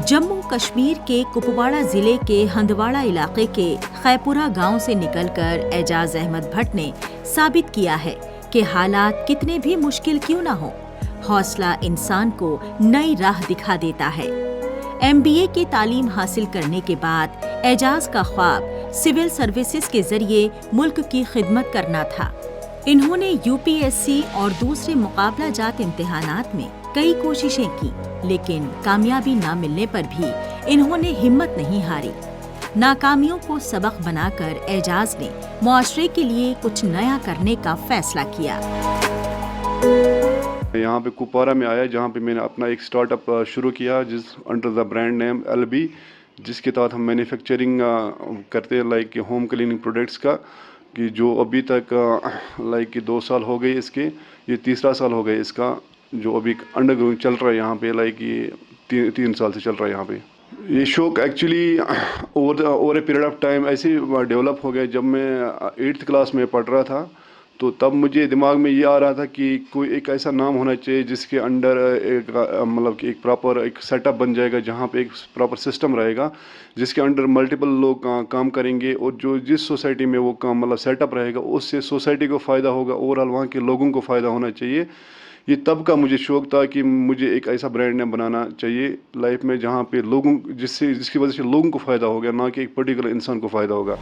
जम्मू कश्मीर के कुपवाड़ा जिले के हंदवाड़ा इलाके के खैपुरा गांव से निकलकर एजाज अहमद भट्ट ने साबित किया है कि हालात कितने भी मुश्किल क्यों न हो, हौसला इंसान को नई राह दिखा देता है। MBA की तालीम हासिल करने के बाद एजाज का ख्वाब सिविल सर्विसेज के जरिए मुल्क की खिदमत करना था। इन्होंने UPSC और दूसरे मुकाबला जात इम्तिहानात में कई कोशिशें की, लेकिन कामयाबी न मिलने पर भी इन्होंने हिम्मत नहीं हारी। नाकामियों को सबक बनाकर एजाज ने मुआशरे के लिए कुछ नया करने का फैसला किया। यहाँ पे कुपवाड़ा में आया, जहाँ पे मैंने अपना एक स्टार्टअप शुरू किया जिस under the brand name LB, जिसके तहत हम मैन्युफैक्चरिंग करते हैं लाइक होम क्लीनिंग प्रोडक्ट्स का, कि जो अभी तक लाइक 2 साल हो गए इसके, ये तीसरा साल हो गया इसका, जो अभी अंडरग्राउंड चल रहा है यहाँ पे, लाइक ये 3 साल से चल रहा है यहाँ पे। ये शौक actually over a period of time ऐसे डेवलप हो गया। जब मैं 8th क्लास में पढ़ रहा था तो तब मुझे दिमाग में ये आ रहा था कि कोई एक ऐसा नाम होना चाहिए जिसके अंडर एक मतलब कि एक प्रॉपर एक सेटअप बन जाएगा, जहाँ पे एक प्रॉपर सिस्टम रहेगा जिसके अंडर मल्टीपल लोग काम करेंगे, और जो जिस सोसाइटी में वो काम मतलब सेटअप रहेगा उससे सोसाइटी को फ़ायदा होगा, ओवरऑल वहाँ के लोगों को फ़ायदा होना चाहिए। ये तब का मुझे शौक था कि मुझे एक ऐसा ब्रांड नेम बनाना चाहिए लाइफ में जहाँ पे लोगों जिसकी वजह से लोगों को फ़ायदा होगा, ना कि एक पर्टिकुलर इंसान को फ़ायदा होगा।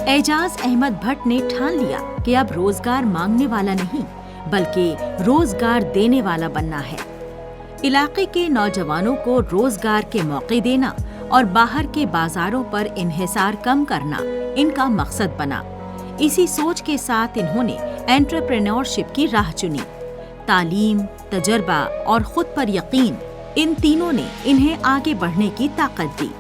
एजाज अहमद भट्ट ने ठान लिया कि अब रोजगार मांगने वाला नहीं, बल्कि रोजगार देने वाला बनना है। इलाके के नौजवानों को रोजगार के मौके देना और बाहर के बाजारों पर इन्हिसार कम करना इनका मकसद बना। इसी सोच के साथ इन्होंने एंटरप्रेन्योरशिप की राह चुनी। तालीम, तजर्बा और खुद पर यकीन, इन तीनों ने इन्हें आगे बढ़ने की ताकत दी।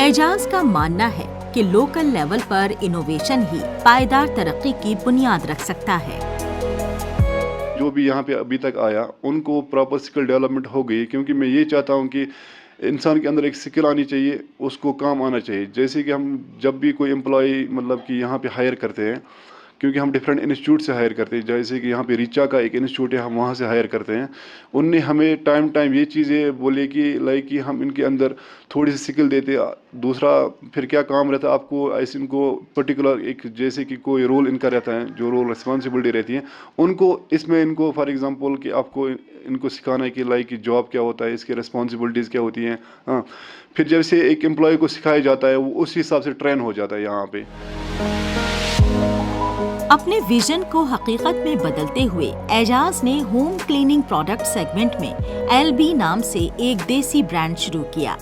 एजाज का मानना है कि लोकल लेवल पर इनोवेशन ही पायदार तरक्की की बुनियाद रख सकता है। जो भी यहाँ पे अभी तक आया उनको प्रॉपर स्किल डेवलपमेंट हो गई, क्योंकि मैं ये चाहता हूँ कि इंसान के अंदर एक स्किल आनी चाहिए, उसको काम आना चाहिए। जैसे कि हम जब भी कोई एम्प्लॉय मतलब कि यहाँ पे हायर करते हैं, क्योंकि हम डिफरेंट इंस्टीट्यूट से हायर करते हैं, जैसे कि यहाँ पे रीचा का एक इंस्टीट्यूट है, हम वहाँ से हायर करते हैं। उनने हमें टाइम ये चीज़ें बोले कि लाइक कि हम इनके अंदर थोड़ी सी स्किल देते। दूसरा फिर क्या काम रहता है आपको, ऐसे इनको पर्टिकुलर एक जैसे कि कोई रोल इनका रहता है, जो रोल रिस्पॉन्सिबिलिटी रहती है उनको, इसमें इनको फॉर एग्जांपल कि आपको इनको सिखाना है कि लाइक कि जॉब क्या होता है, इसकी रिस्पॉन्सिबिलिटीज़ क्या होती हैं। हाँ, फिर जैसे एक एम्प्लॉय को सिखाया जाता है वो उस हिसाब से ट्रेन हो जाता है यहाँ पे। अपने विजन को हकीकत में बदलते हुए एजाज ने होम क्लीनिंग प्रोडक्ट सेगमेंट में LB नाम से एक देसी ब्रांड शुरू किया।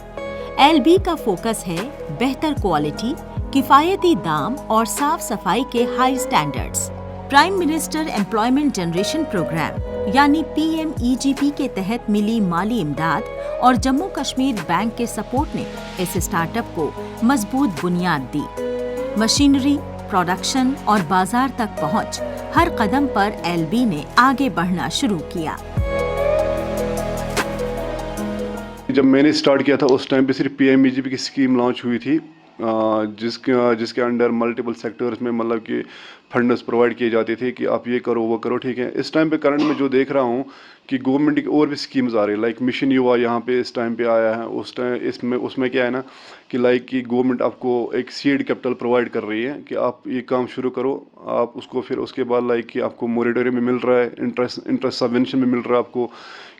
LB का फोकस है बेहतर क्वालिटी, किफायती दाम और साफ सफाई के high standards. Prime minister employment generation programme यानी PMEGP के तहत मिली माली इमदाद और जम्मू कश्मीर बैंक के सपोर्ट ने इस स्टार्टअप को मजबूत बुनियाद दी। मशीनरी, प्रोडक्शन और बाजार तक पहुंच, हर कदम पर LB ने आगे बढ़ना शुरू किया। जब मैंने स्टार्ट किया था उस टाइम पे सिर्फ PMEGP की स्कीम लॉन्च हुई थी, जिसके अंडर मल्टीपल सेक्टर्स में मतलब कि फंड्स प्रोवाइड किए जाते थे कि आप ये करो वो करो, ठीक है। इस टाइम पे करंट में जो देख रहा हूँ कि गवर्नमेंट की और भी स्कीम्स आ रही है, लाइक मिशन युवा यहाँ पे इस टाइम पे आया है। उस टाइम उसमें क्या है ना कि लाइक कि गवर्नमेंट आपको एक सीड कैपिटल प्रोवाइड कर रही है कि आप ये काम शुरू करो, आप उसको फिर उसके बाद लाइक कि आपको मोरेटोरियम में मिल रहा है, इंटरेस्ट सबवेंशन में मिल रहा है आपको,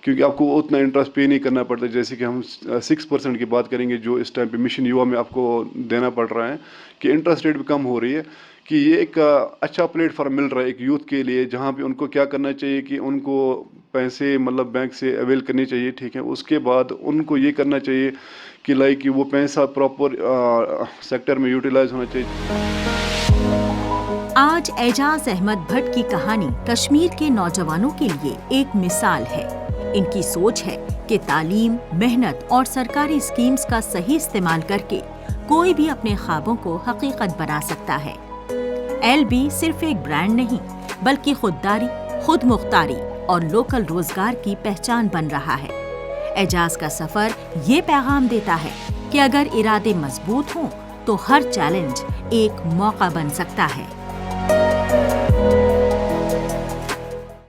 क्योंकि आपको उतना इंटरेस्ट पे नहीं करना पड़ता। जैसे कि हम 6% की बात करेंगे जो इस टाइम पे मिशन युवा में आपको देना पड़ रहा है, कि इंटरेस्ट रेट भी कम हो रही है, कि ये एक अच्छा प्लेटफॉर्म मिल रहा है एक यूथ के लिए, जहाँ पे उनको क्या करना चाहिए कि उनको पैसे मतलब बैंक से अवेल करनी चाहिए, ठीक है। उसके बाद उनको ये करना चाहिए कि लाइक कि वो पैसा प्रॉपर सेक्टर में यूटिलाइज होना चाहिए। आज एजाज अहमद भट्ट की कहानी कश्मीर के नौजवानों के लिए एक मिसाल है। इनकी सोच है कि तालीम, मेहनत और सरकारी स्कीम्स का सही इस्तेमाल करके कोई भी अपने ख्वाबों को हकीकत बना सकता है। LB सिर्फ एक ब्रांड नहीं, बल्कि खुददारी, खुद मुख्तारी और लोकल रोजगार की पहचान बन रहा है। एजाज का सफर ये पैगाम देता है कि अगर इरादे मजबूत हों तो हर चैलेंज एक मौका बन सकता है।